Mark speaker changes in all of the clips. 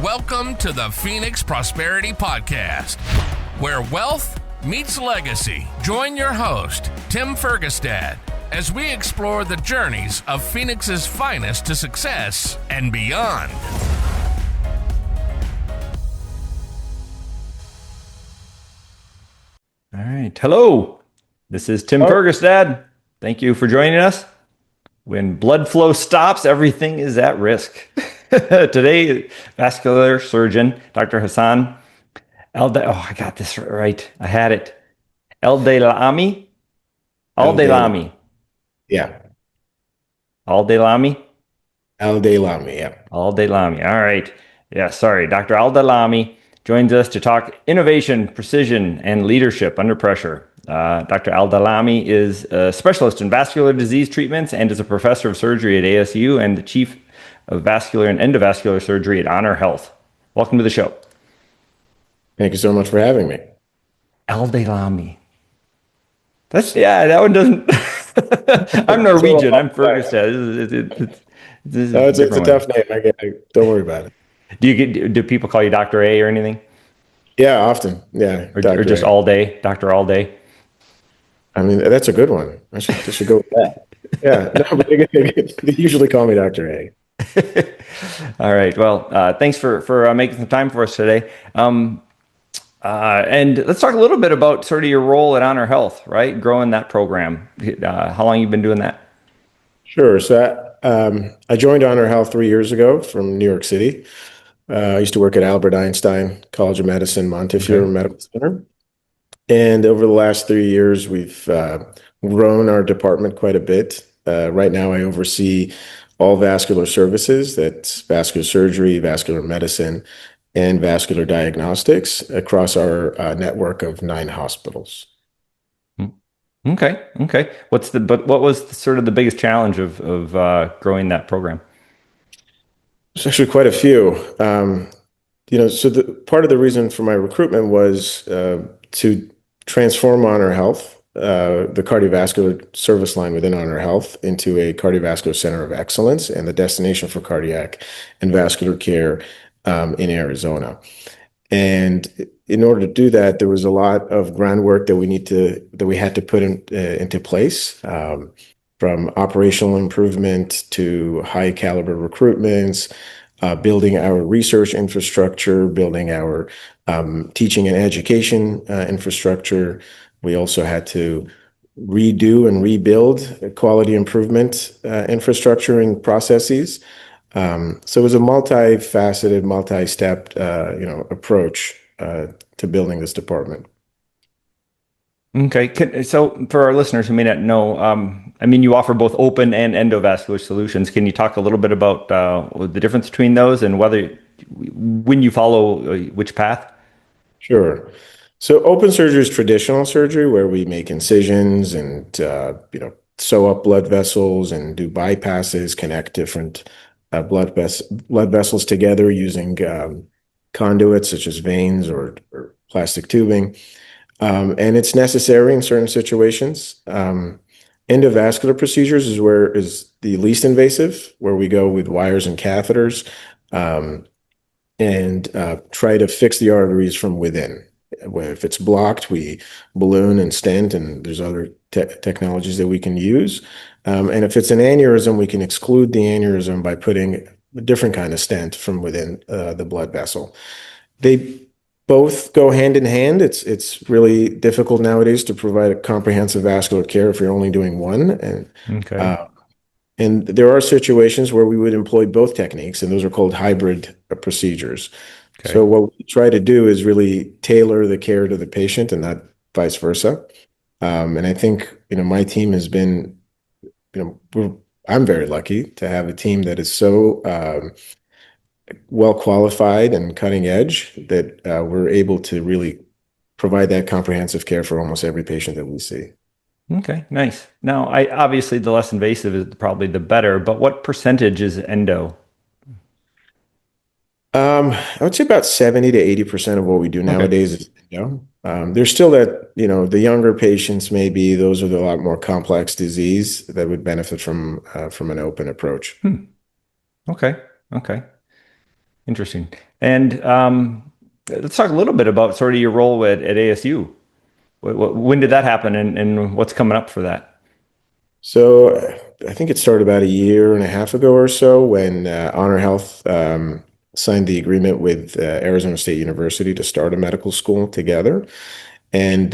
Speaker 1: Welcome to the Phoenix Prosperity Podcast, where wealth meets legacy. Join your host, Tim Fergestad, as we explore the journeys of Phoenix's finest to success and beyond.
Speaker 2: All right. Hello. This is Tim Fergestad. Thank you for joining us. When blood flow stops, everything is at risk. Today, vascular surgeon, Dr. Hasan I got this right. I had it. Aldailami? Aldailami.
Speaker 3: Yeah.
Speaker 2: Aldailami?
Speaker 3: Aldailami, yeah.
Speaker 2: Aldailami. All right. Yeah, sorry. Dr. Aldailami joins us to talk innovation, precision, and leadership under pressure. Dr. Aldailami is a specialist in vascular disease treatments and is a professor of surgery at ASU and the chief of Vascular and Endovascular Surgery at HonorHealth. Welcome to the show.
Speaker 3: Thank you so much for having me.
Speaker 2: Aldailami. That one doesn't. I'm Norwegian. I'm Fergestad.
Speaker 3: It's a tough name. Don't worry about it.
Speaker 2: Do people call you Dr. A or anything?
Speaker 3: Yeah, often. Yeah.
Speaker 2: Or just all day, Dr. All Day?
Speaker 3: I mean, that's a good one. I should go with that. Yeah. No, but they usually call me Dr. A.
Speaker 2: All right. Well, thanks for making some time for us today. And let's talk a little bit about sort of your role at HonorHealth, right? Growing that program. How long you been doing that?
Speaker 3: Sure. So I joined HonorHealth 3 years ago from New York City. I used to work at Albert Einstein College of Medicine, Montefiore Medical Center. And over the last 3 years, we've grown our department quite a bit. Right now, I oversee all vascular services. That's vascular surgery, vascular medicine, and vascular diagnostics across our network of 9 hospitals.
Speaker 2: Okay. What was sort of the biggest challenge of growing that program?
Speaker 3: There's actually quite a few. So part of the reason for my recruitment was to transform HonorHealth, the cardiovascular service line within HonorHealth, into a cardiovascular center of excellence and the destination for cardiac and vascular care in Arizona. And in order to do that, there was a lot of groundwork that we had to put into place, from operational improvement to high caliber recruitments, building our research infrastructure, building our teaching and education infrastructure. We also had to redo and rebuild quality improvement infrastructure and processes. So it was a multifaceted, multi-step, approach to building this department.
Speaker 2: Okay. So for our listeners who may not know, you offer both open and endovascular solutions. Can you talk a little bit about the difference between those and when you follow which path?
Speaker 3: Sure. So open surgery is traditional surgery where we make incisions and, sew up blood vessels and do bypasses, connect different blood vessels together using conduits such as veins or plastic tubing. And it's necessary in certain situations. Endovascular procedures is the least invasive, where we go with wires and catheters and try to fix the arteries from within. If it's blocked, we balloon and stent, and there's other technologies that we can use. And if it's an aneurysm, we can exclude the aneurysm by putting a different kind of stent from within the blood vessel. They both go hand in hand. It's really difficult nowadays to provide a comprehensive vascular care if you're only doing one. And there are situations where we would employ both techniques, and those are called hybrid procedures. Okay. So what we try to do is really tailor the care to the patient and not vice versa. And I think, my team has been, I'm very lucky to have a team that is so well qualified and cutting edge that we're able to really provide that comprehensive care for almost every patient that we see.
Speaker 2: Okay, nice. Now, obviously the less invasive is probably the better, but what percentage is endo?
Speaker 3: I would say about 70 to 80% of what we do nowadays is endo. There's still that, the younger patients, maybe those are a lot more complex disease that would benefit from an open approach.
Speaker 2: Okay. Interesting. And let's talk a little bit about sort of your role at ASU. When did that happen, and what's coming up for that?
Speaker 3: So I think it started about a year and a half ago or so when HonorHealth signed the agreement with Arizona State University to start a medical school together. And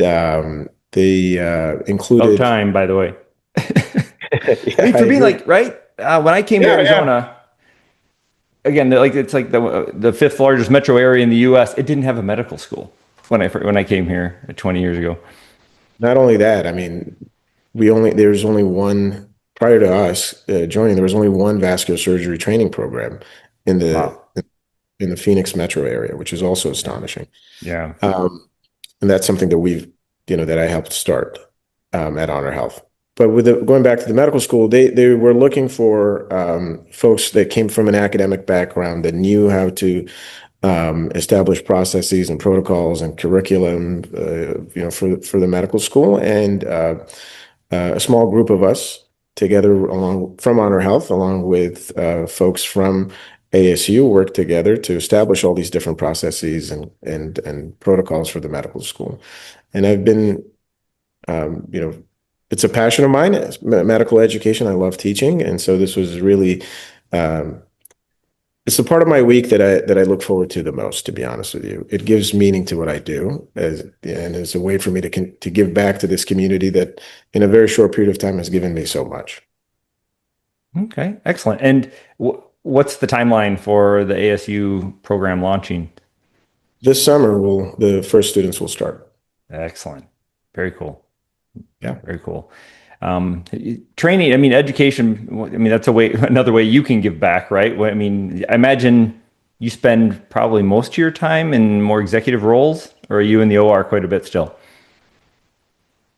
Speaker 3: they
Speaker 2: About
Speaker 3: included.
Speaker 2: time, by the way. I
Speaker 3: Yeah,
Speaker 2: mean,
Speaker 3: I
Speaker 2: for me,
Speaker 3: agree.
Speaker 2: like, right? When I came to
Speaker 3: Yeah, yeah.
Speaker 2: Arizona, again, it's like the fifth largest metro area in the U.S. It didn't have a medical school when I came here 20 years ago.
Speaker 3: Not only that, I mean, there's only one prior to us joining. There was only one vascular surgery training program in the
Speaker 2: Wow.
Speaker 3: in the Phoenix metro area, which is also
Speaker 2: Yeah.
Speaker 3: astonishing.
Speaker 2: Yeah.
Speaker 3: And that's something that that I helped start at HonorHealth. But going back to the medical school, they were looking for folks that came from an academic background that knew how to establish processes and protocols and curriculum, for the medical school. And a small group of us together from HonorHealth, along with folks from ASU, worked together to establish all these different processes and protocols for the medical school. And I've been, it's a passion of mine, medical education. I love teaching, and so this was really, um, it's the part of my week that I look forward to the most. To be honest with you, it gives meaning to what I do, and it's a way for me to give back to this community that, in a very short period of time, has given me so much.
Speaker 2: Okay. Excellent. And what's the timeline for the ASU program launching?
Speaker 3: This summer, the first students will start.
Speaker 2: Excellent. Very cool.
Speaker 3: Yeah.
Speaker 2: Very cool. Training, I mean, education, I mean, that's another way you can give back, right? I mean, I imagine you spend probably most of your time in more executive roles, or are you in the OR quite a bit still?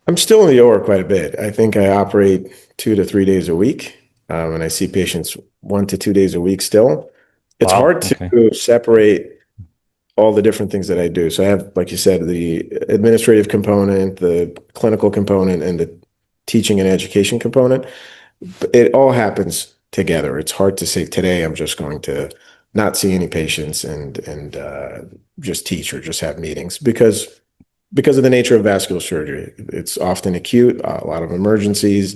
Speaker 3: I'm still in the OR quite a bit. I think I operate 2 to 3 days a week, and I see patients 1 to 2 days a week still. It's
Speaker 2: Wow.
Speaker 3: hard
Speaker 2: Okay.
Speaker 3: to separate all the different things that I do. So I have, like you said, the administrative component, the clinical component, and the teaching and education component. It all happens together. It's hard to say today I'm just going to not see any patients and just teach or just have meetings because of the nature of vascular surgery. It's often acute, a lot of emergencies.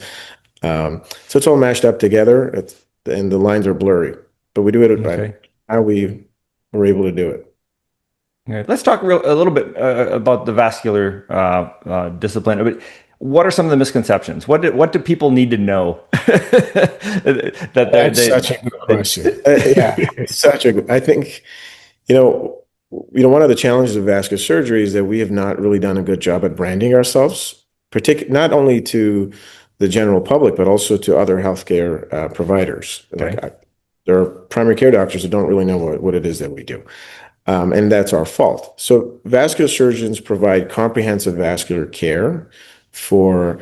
Speaker 3: So it's all mashed up together, and the lines are blurry. But we do it by
Speaker 2: Okay.
Speaker 3: how we were able to do it.
Speaker 2: Okay. Let's talk a little bit about the vascular discipline. But what are some of the misconceptions? What do people need to know that
Speaker 3: That's such a good question. Yeah, it's such a good. I think, you know, one of the challenges of vascular surgery is that we have not really done a good job at branding ourselves, not only to the general public, but also to other healthcare providers.
Speaker 2: Okay.
Speaker 3: There are primary care doctors that don't really know what it is that we do. And that's our fault. So vascular surgeons provide comprehensive vascular care for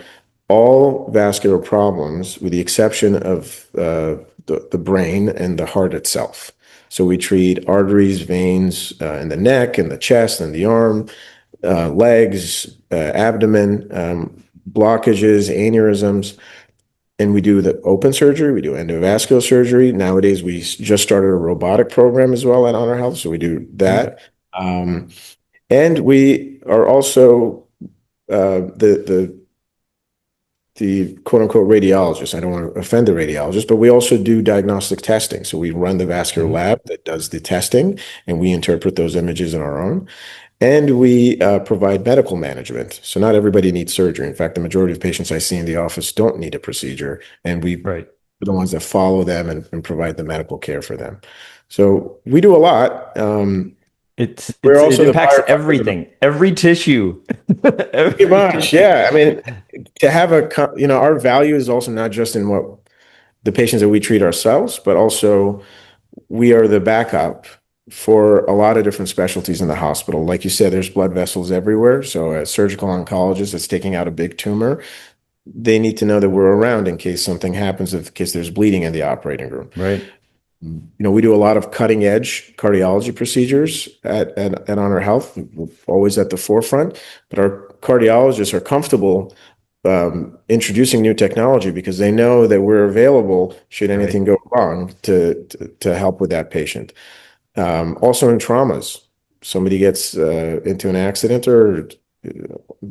Speaker 3: all vascular problems, with the exception of the brain and the heart itself. So we treat arteries, veins in the neck and the chest and the arm, legs, abdomen, blockages, aneurysms. And we do the open surgery, we do endovascular surgery. Nowadays, we just started a robotic program as well at HonorHealth, so we do that. And we are also the quote unquote radiologist. I don't want to offend the radiologist, but we also do diagnostic testing. So we run the vascular lab that does the testing, and we interpret those images on our own. And we provide medical management. So not everybody needs surgery. In fact, the majority of patients I see in the office don't need a procedure, and we're
Speaker 2: Right.
Speaker 3: the ones that follow them and provide the medical care for them. So we do a lot. We're
Speaker 2: It
Speaker 3: also the
Speaker 2: impacts
Speaker 3: firefighters.
Speaker 2: everything, every tissue.
Speaker 3: Pretty much, yeah. I mean, to have our value is also not just in what the patients that we treat ourselves, but also we are the backup for a lot of different specialties in the hospital. Like you said, there's blood vessels everywhere. So a surgical oncologist that's taking out a big tumor, they need to know that we're around in case something happens, in case there's bleeding in the operating room.
Speaker 2: Right.
Speaker 3: We do a lot of cutting edge cardiology procedures at HonorHealth, always at the forefront, but our cardiologists are comfortable introducing new technology because they know that we're available should anything go wrong to help with that patient. Also in traumas, somebody gets into an accident or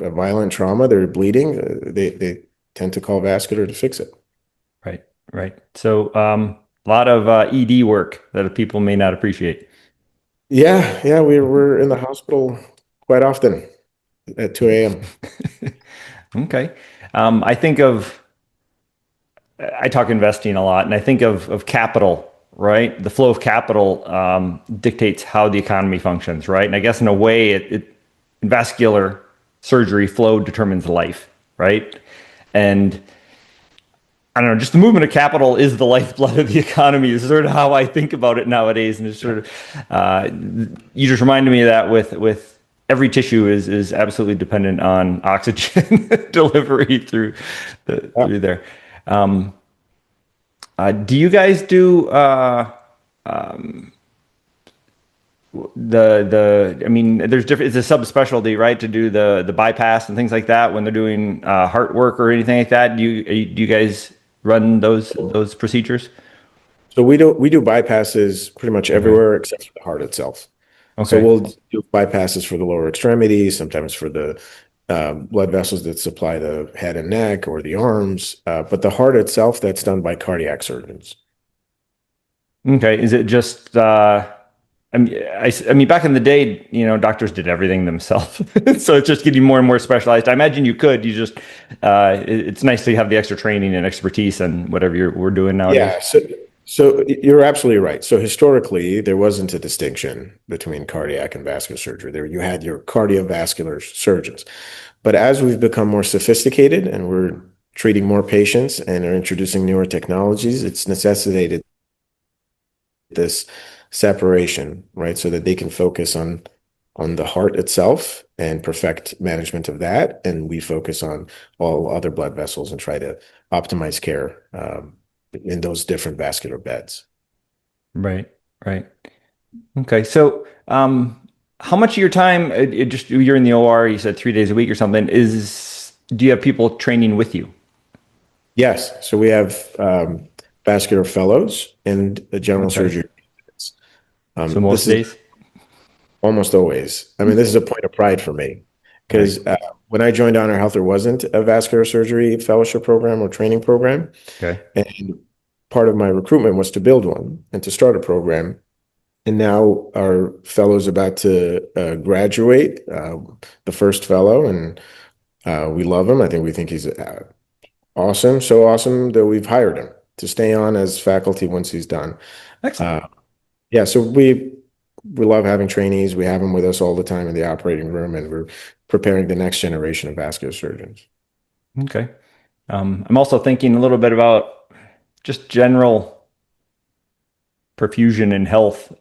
Speaker 3: a violent trauma, they're bleeding, they tend to call vascular to fix it.
Speaker 2: Right, right. So a lot of ED work that people may not appreciate.
Speaker 3: Yeah, we're in the hospital quite often at 2 a.m.
Speaker 2: Okay. I think of, I talk investing a lot, and I think of capital, right? The flow of capital dictates how the economy functions, right? And I guess in a way, in vascular surgery, flow determines life, right? And I don't know, just the movement of capital is the lifeblood of the economy is sort of how I think about it nowadays. And it's sort of, you just reminded me of that with every tissue is absolutely dependent on oxygen delivery through there. Do you guys do I mean, there's different, it's a subspecialty, right? To do the bypass and things like that when they're doing heart work or anything like that. Do you guys run those procedures?
Speaker 3: So we do bypasses pretty much everywhere except for the heart itself. So
Speaker 2: Okay.
Speaker 3: we'll do bypasses for the lower extremities, sometimes for the blood vessels that supply the head and neck or the arms. But the heart itself, that's done by cardiac surgeons.
Speaker 2: Okay. Is it just, I mean, back in the day, doctors did everything themselves. So it's just getting more and more specialized. I imagine you just, it's nice to have the extra training and expertise and whatever we're doing nowadays.
Speaker 3: Yeah, so you're absolutely right. So historically, there wasn't a distinction between cardiac and vascular surgery. There you had your cardiovascular surgeons. But as we've become more sophisticated and we're treating more patients and are introducing newer technologies, it's necessitated this separation, right? So that they can focus on the heart itself and perfect management of that. And we focus on all other blood vessels and try to optimize care in those different vascular beds.
Speaker 2: Right. Right. Okay. So, how much of your time, you're in the OR, you said 3 days a week or something, do you have people training with you?
Speaker 3: Yes. So we have vascular fellows and a general
Speaker 2: Okay.
Speaker 3: surgery.
Speaker 2: So most
Speaker 3: This is
Speaker 2: days?
Speaker 3: almost always. I mean, this is a point of pride for me because when I joined HonorHealth, there wasn't a vascular surgery fellowship program or training program.
Speaker 2: Okay.
Speaker 3: And part of my recruitment was to build one and to start a program. And now our fellow's about to graduate, the first fellow, and we love him. We think he's awesome, so awesome that we've hired him to stay on as faculty once he's done.
Speaker 2: Excellent.
Speaker 3: Yeah, so we love having trainees. We have them with us all the time in the operating room, and we're preparing the next generation of vascular surgeons.
Speaker 2: Okay. I'm also thinking a little bit about just general perfusion and health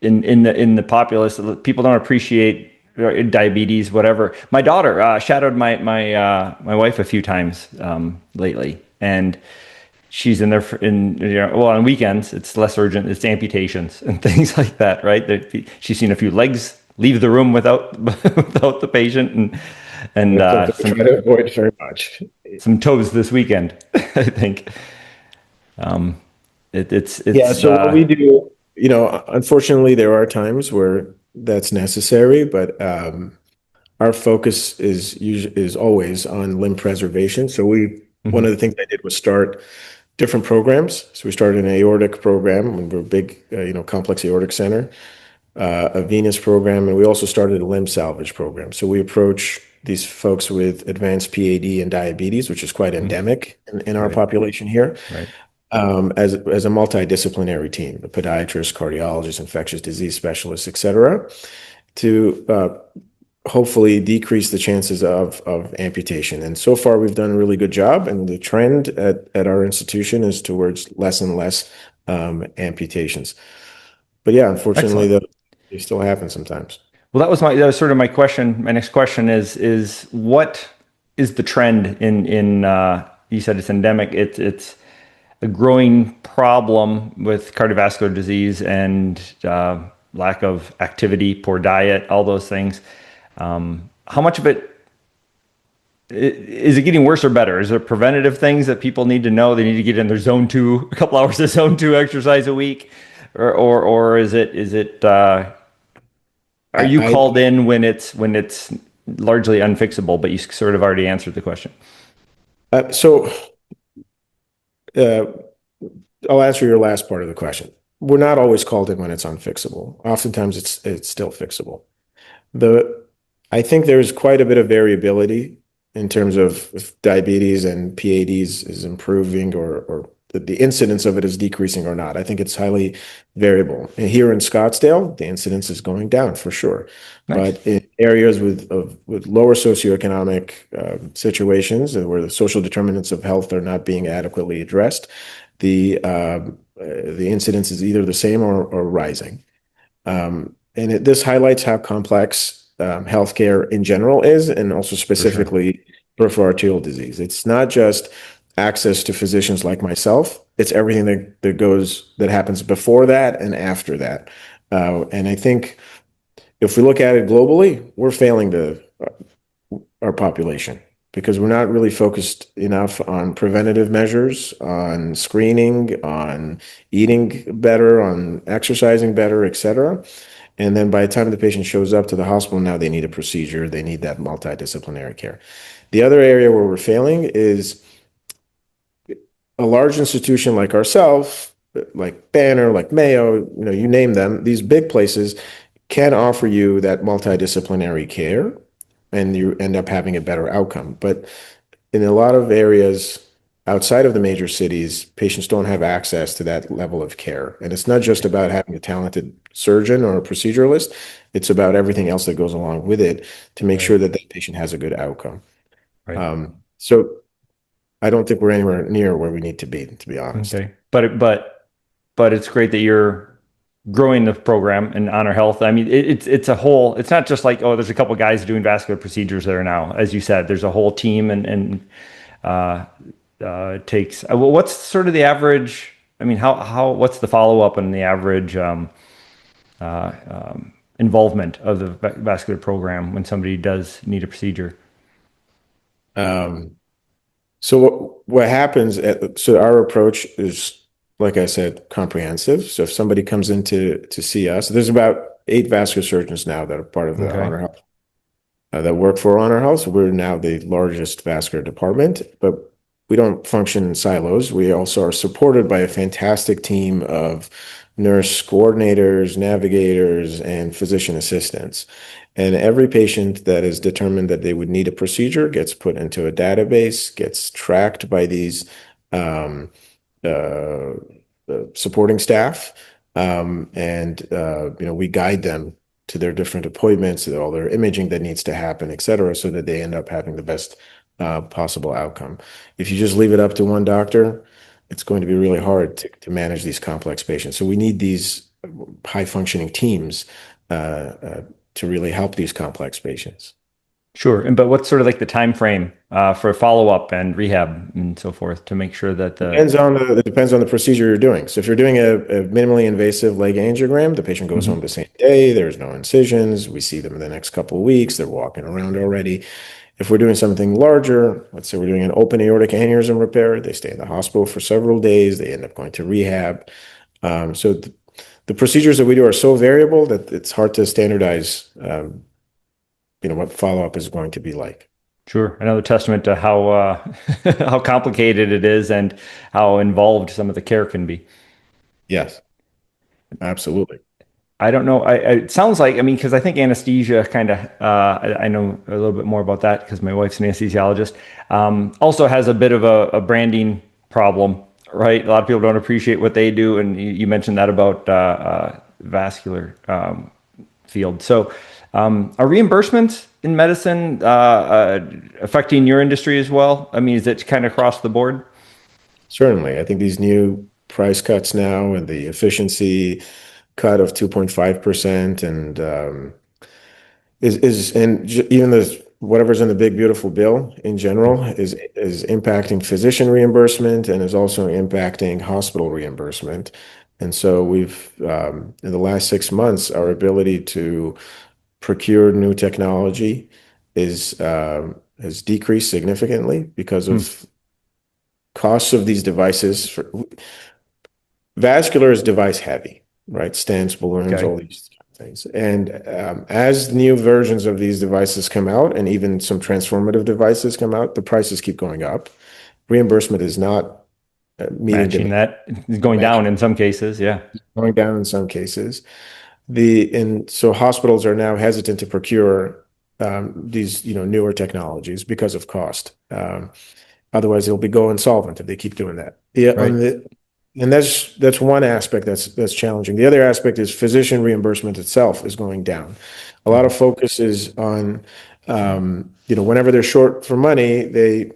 Speaker 2: in the populace. People don't appreciate diabetes, whatever. My daughter shadowed my wife a few times lately, and she's in there on weekends. It's less urgent. It's amputations and things like that, right? She's seen a few legs leave the room without the patient, and
Speaker 3: try to avoid very much.
Speaker 2: some toes this weekend, I think. It's
Speaker 3: Yeah, so what we do, unfortunately, there are times where that's necessary, but our focus is always on limb preservation. So one of the things I did was start different programs. So we started an aortic program when we're a big, complex aortic center, a venous program, and we also started a limb salvage program. So we approach these folks with advanced PAD and diabetes, which is quite endemic in our population here.
Speaker 2: Right.
Speaker 3: As a multidisciplinary team, a podiatrist, cardiologist, infectious disease specialist, et cetera, to hopefully decrease the chances of amputation. And so far, we've done a really good job. And the trend at our institution is towards less and less amputations. But yeah, unfortunately, they still happen sometimes.
Speaker 2: Well, that was sort of my question. My next question is what is the trend in you said it's endemic. It's a growing problem with cardiovascular disease and lack of activity, poor diet, all those things. How much of it is it getting worse or better? Is there preventative things that people need to know? They need to get in their zone 2, a couple hours of zone 2 exercise a week. or is it are you
Speaker 3: I,
Speaker 2: called in when it's largely unfixable, but you sort of already answered the question?
Speaker 3: so uh, I'll answer your last part of the question. We're not always called in when it's unfixable. Oftentimes it's still fixable. The I think there's quite a bit of variability in terms of if diabetes and PADs is improving or the incidence of it is decreasing or not. I think it's highly variable. And here in Scottsdale, the incidence is going down for sure.
Speaker 2: Nice.
Speaker 3: But in areas with lower socioeconomic situations and where the social determinants of health are not being adequately addressed, the incidence is either the same or rising. This highlights how complex healthcare in general is, and also
Speaker 2: For sure.
Speaker 3: specifically peripheral arterial disease. It's not just access to physicians like myself; it's everything that happens before that and after that. And I think if we look at it globally, we're failing our population because we're not really focused enough on preventative measures, on screening, on eating better, on exercising better, et cetera. And then by the time the patient shows up to the hospital, now they need a procedure, they need that multidisciplinary care. The other area where we're failing is a large institution like ourselves, like Banner, like Mayo, you name them, these big places can offer you that multidisciplinary care and you end up having a better outcome. But in a lot of areas outside of the major cities, patients don't have access to that level of care. And it's not just about having a talented surgeon or a proceduralist, it's about everything else that goes along with it to make
Speaker 2: Right.
Speaker 3: sure that that patient has a good outcome.
Speaker 2: Right.
Speaker 3: So I don't think we're anywhere near where we need to be honest.
Speaker 2: Okay. But it's great that you're growing the program in Honor Health. I mean, it's a whole. It's not just like, oh, there's a couple guys doing vascular procedures there now. As you said, there's a whole team, and uh, it takes. Well, what's sort of the average? I mean, how what's the follow up and the average involvement of the vascular program when somebody does need a procedure?
Speaker 3: Um, so what happens so our approach is, like I said, comprehensive. So if somebody comes in to see us, there's about 8 vascular surgeons now that are part of the
Speaker 2: Okay.
Speaker 3: HonorHealth that work for HonorHealth. We're now the largest vascular department, but we don't function in silos. We also are supported by a fantastic team of nurse coordinators, navigators, and physician assistants. And every patient that is determined that they would need a procedure gets put into a database, gets tracked by these um, uh, supporting staff, and we guide them to their different appointments, all their imaging that needs to happen, et cetera, so that they end up having the best possible outcome. If you just leave it up to one doctor, it's going to be really hard to manage these complex patients. So we need these high functioning teams to really help these complex patients.
Speaker 2: Sure. And but what's sort of like the time frame for follow up and rehab and so forth to make sure that the
Speaker 3: It depends on the procedure you're doing. So if you're doing a minimally invasive leg angiogram, the patient goes home
Speaker 2: Mhm.
Speaker 3: the same day. There's no incisions. We see them in the next couple of weeks. They're walking around already. If we're doing something larger, let's say we're doing an open aortic aneurysm repair, they stay in the hospital for several days. They end up going to rehab. So the procedures that we do are so variable that it's hard to standardize, what follow-up is going to be like.
Speaker 2: Sure, another testament to how how complicated it is and how involved some of the care can be.
Speaker 3: Yes, absolutely.
Speaker 2: I don't know. It sounds like, I mean, because I think anesthesia kind of, I know a little bit more about that because my wife's an anesthesiologist, also has a bit of a branding problem, right? A lot of people don't appreciate what they do. And you mentioned that about vascular field. So are reimbursements in medicine affecting your industry as well? I mean, is it kind of across the board?
Speaker 3: Certainly. I think these new price cuts now and the efficiency cut of 2.5% and even the whatever's in the big beautiful bill in general is impacting physician reimbursement and is also impacting hospital reimbursement. And so we've in the last 6 months, our ability to procure new technology is has decreased significantly because
Speaker 2: Hmm.
Speaker 3: of costs of these devices. Vascular is device heavy. right? Stents, balloons,
Speaker 2: Okay.
Speaker 3: all these things. And as new versions of these devices come out, and even some transformative devices come out, the prices keep going up. Reimbursement is not meeting
Speaker 2: Matching
Speaker 3: demand,
Speaker 2: that, going down
Speaker 3: matching,
Speaker 2: in some cases. Yeah.
Speaker 3: going down in some cases. And so hospitals are now hesitant to procure these, newer technologies because of cost. Otherwise, they'll be go insolvent if they keep doing that. Yeah,
Speaker 2: Right.
Speaker 3: and that's one aspect that's challenging. The other aspect is physician reimbursement itself is going down. A lot of
Speaker 2: Mhm.
Speaker 3: focus is on, whenever they're short for money,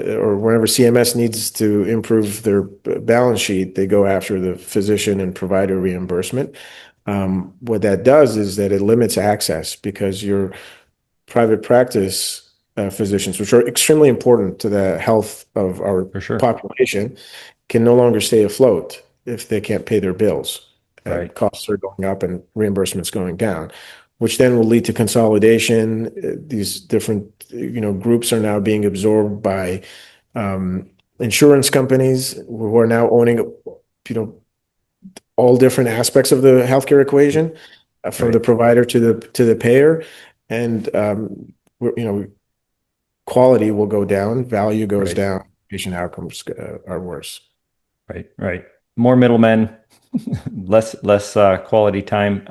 Speaker 3: or whenever CMS needs to improve their balance sheet, they go after the physician and provider reimbursement. What that does is that it limits access because your private practice physicians, which are extremely important to the health of our
Speaker 2: For sure.
Speaker 3: population, can no longer stay afloat if they can't pay their bills.
Speaker 2: Right.
Speaker 3: Costs are going up and reimbursements going down, which then will lead to consolidation. These different, groups are now being absorbed by insurance companies who are now owning, all different aspects of the healthcare equation, from
Speaker 2: Right.
Speaker 3: the provider to the payer, and quality will go down, value goes
Speaker 2: Right.
Speaker 3: down, patient outcomes are worse.
Speaker 2: Right. Right. More middlemen, less quality time.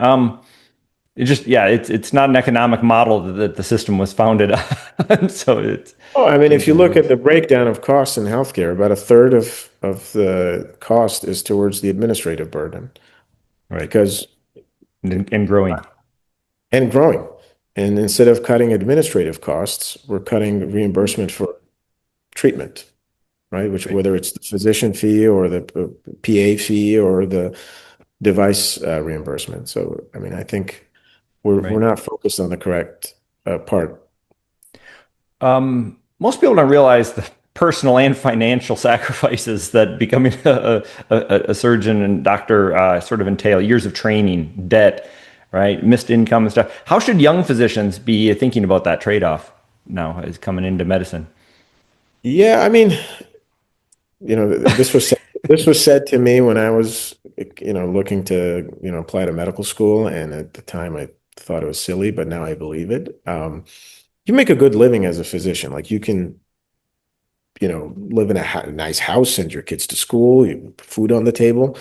Speaker 2: It just, yeah, it's not an economic model that the system was founded on. So
Speaker 3: Oh, I mean, if you
Speaker 2: changes
Speaker 3: look at
Speaker 2: wheels.
Speaker 3: the breakdown of costs in healthcare, about a third of the cost is towards the administrative burden
Speaker 2: Right.
Speaker 3: because
Speaker 2: And growing.
Speaker 3: and growing. And instead of cutting administrative costs, we're cutting reimbursement for treatment, right? Which
Speaker 2: Right.
Speaker 3: whether it's the physician fee or the PA fee or the device reimbursement. So, I mean, I think we're
Speaker 2: Right.
Speaker 3: not focused on the correct part.
Speaker 2: Most people don't realize the personal and financial sacrifices that becoming a surgeon and doctor sort of entail. Years of training, debt, right? Missed income and stuff. How should young physicians be thinking about that trade-off now as coming into medicine?
Speaker 3: Yeah, I mean, this was said to me when I was, looking to, apply to medical school, and at the time I thought it was silly, but now I believe it. You make a good living as a physician. Like you can, live in a nice house, send your kids to school, you food on the table,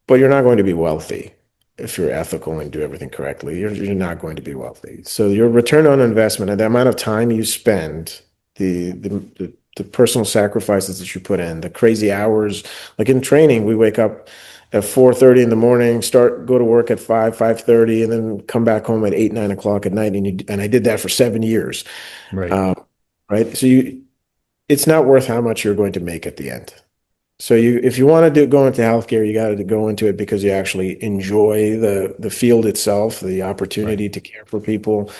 Speaker 3: but you're not going to be wealthy if you're ethical and do everything correctly. You're not going to be wealthy. So your return on investment and the amount of time you spend, the personal sacrifices that you put in, the crazy hours, like in training, we wake up at 4:30 in the morning, go to work at 5:30, and then come back home at 8, 9 o'clock at night. And I did that for 7 years.
Speaker 2: Right.
Speaker 3: Um, right. So it's not worth how much you're going to make at the end. So if you want to go into healthcare, you got to go into it because you actually enjoy the field itself, the
Speaker 2: Right.
Speaker 3: opportunity to care for people.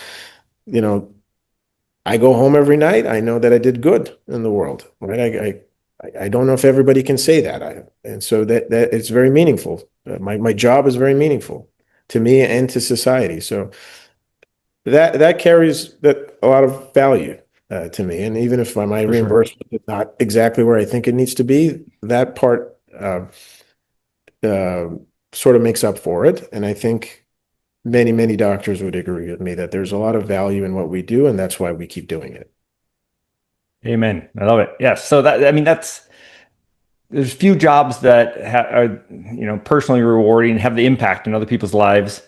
Speaker 3: You know, I go home every night. I know that I did good in the world, right? I don't know if everybody can say that. And so that it's very meaningful. My job is very meaningful to me and to society. So that carries that a lot of value to me. And even if my
Speaker 2: For sure.
Speaker 3: reimbursement is not exactly where I think it needs to be, that part uh, sort of makes up for it. And I think many doctors would agree with me that there's a lot of value in what we do, and that's why we keep doing it.
Speaker 2: Amen. I love it. Yes. So that, I mean, there's few jobs that are, personally rewarding, have the impact in other people's lives,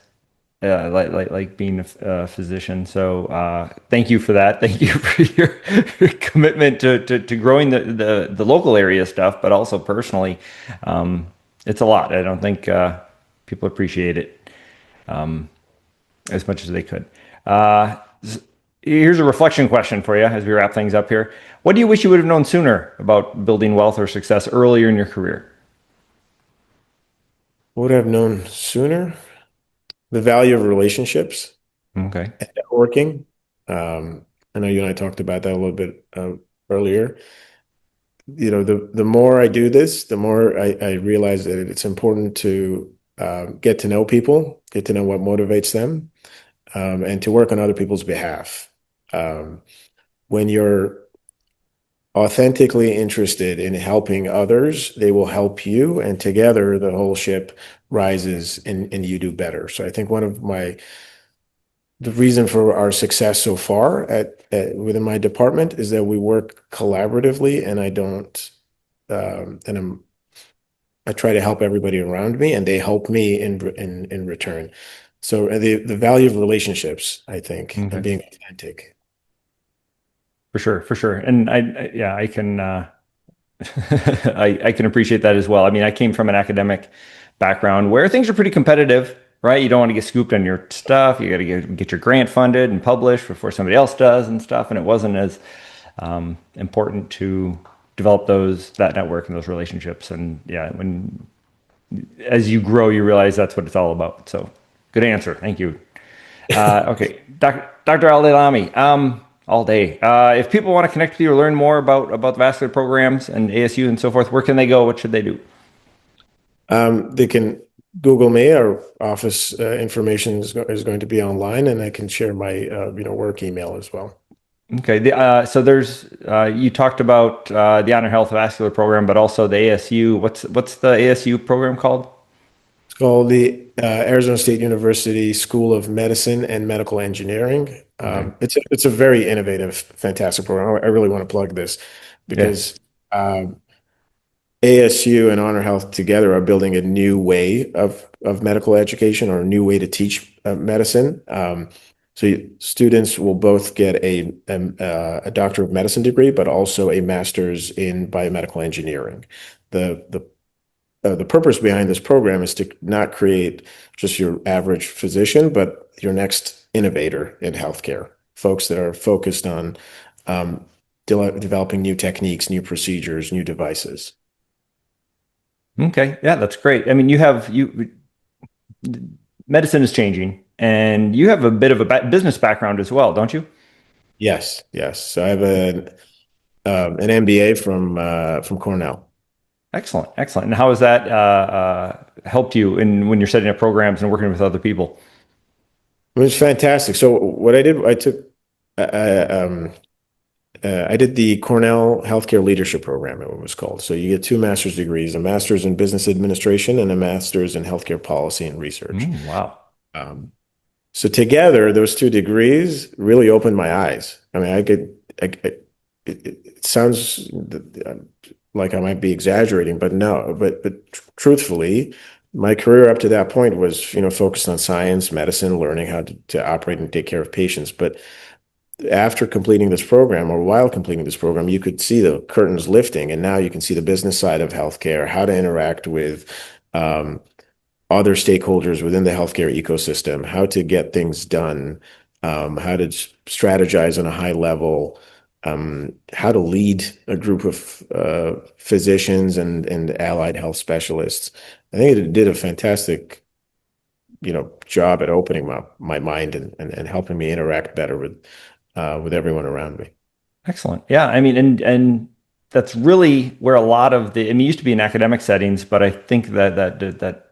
Speaker 2: like being a physician. So thank you for that. Thank you for your commitment to growing the local area stuff, but also personally. It's a lot. I don't think people appreciate it as much as they could. Uh, Here's a reflection question for you as we wrap things up here. What do you wish you would have known sooner about building wealth or success earlier in your career?
Speaker 3: Would have known sooner the value of relationships
Speaker 2: Okay.
Speaker 3: and networking. I know you and I talked about that a little bit earlier. The more I do this, the more I realize that it's important to get to know people, get to know what motivates them, and to work on other people's behalf. Um, when you're authentically interested in helping others, they will help you, and together the whole ship rises and you do better. So I think the reason for our success so far within my department is that we work collaboratively, and I try to help everybody around me, and they help me in return. So the value of relationships, I think, and being authentic.
Speaker 2: For sure. And I can I can appreciate that as well. I mean, I came from an academic background where things are pretty competitive, right? You don't want to get scooped on your stuff. You got to get your grant funded and published before somebody else does and stuff. And it wasn't as important to develop that network and those relationships. And yeah, as you grow, you realize that's what it's all about. So good answer. Thank you. Okay. Dr. Aldailami, all day. If people want to connect with you or learn more about the vascular programs and ASU and so forth, where can they go? What should they do?
Speaker 3: They can Google me. Our office information is going to be online, and I can share my work email as well.
Speaker 2: Okay. So there's you talked about the HonorHealth vascular program, but also the ASU. What's the ASU program called?
Speaker 3: It's called the Arizona State University School of Medicine and Medical Engineering. Okay. It's a very innovative, fantastic program. I really want to plug this because ASU and HonorHealth together are building a new way of medical education, or a new way to teach medicine. So students will both get a Doctor of Medicine degree, but also a master's in biomedical engineering. The purpose behind this program is to not create just your average physician, but your next innovator in healthcare, folks that are focused on developing new techniques, new procedures, new devices.
Speaker 2: Okay. Yeah, that's great. I mean, medicine is changing, and you have a bit of a business background as well, don't you?
Speaker 3: Yes. So I have an MBA from Cornell.
Speaker 2: Excellent. And how has that helped you when you're setting up programs and working with other people?
Speaker 3: It was fantastic. So what I did, I did the Cornell Healthcare Leadership Program, it was called. So you get 2 master's degrees, a master's in business administration and a master's in healthcare policy and research.
Speaker 2: Wow.
Speaker 3: So together, those 2 degrees really opened my eyes. I mean, it sounds like I might be exaggerating, but no, but truthfully, my career up to that point was, focused on science, medicine, learning how to operate and take care of patients. But after completing this program, or while completing this program, you could see the curtains lifting, and now you can see the business side of healthcare, how to interact with other stakeholders within the healthcare ecosystem, how to get things done, how to strategize on a high level, how to lead a group of physicians and allied health specialists. I think it did a fantastic, job at opening my mind and helping me interact better with everyone around me.
Speaker 2: Excellent. Yeah, I mean, and that's really where a lot of it used to be in academic settings, but I think that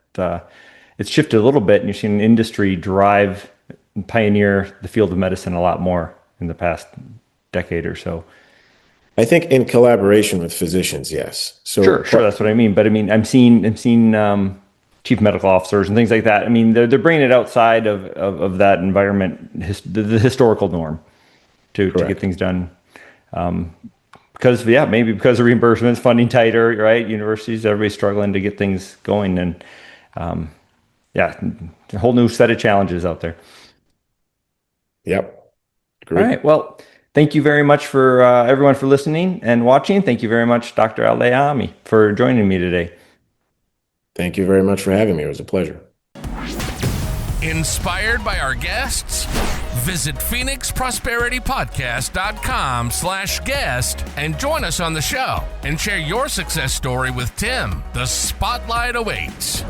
Speaker 2: it's shifted a little bit, and you've seen an industry drive and pioneer the field of medicine a lot more in the past decade or so.
Speaker 3: I think in collaboration with physicians, yes. So
Speaker 2: sure, that's what I mean. But I mean, I'm seeing chief medical officers and things like that. I mean, they're bringing it outside of that environment, the historical norm, to get things done. Maybe because of reimbursements, funding tighter, right? Universities, everybody's struggling to get things going, and a whole new set of challenges out there.
Speaker 3: Yep. Agreed.
Speaker 2: All right. Well, thank you very much for everyone for listening and watching. Thank you very much, Dr. Aldailami, for joining me today.
Speaker 3: Thank you very much for having me. It was a pleasure.
Speaker 1: Inspired by our guests? Visit PhoenixProsperityPodcast.com/guest and join us on the show and share your success story with Tim. The spotlight awaits.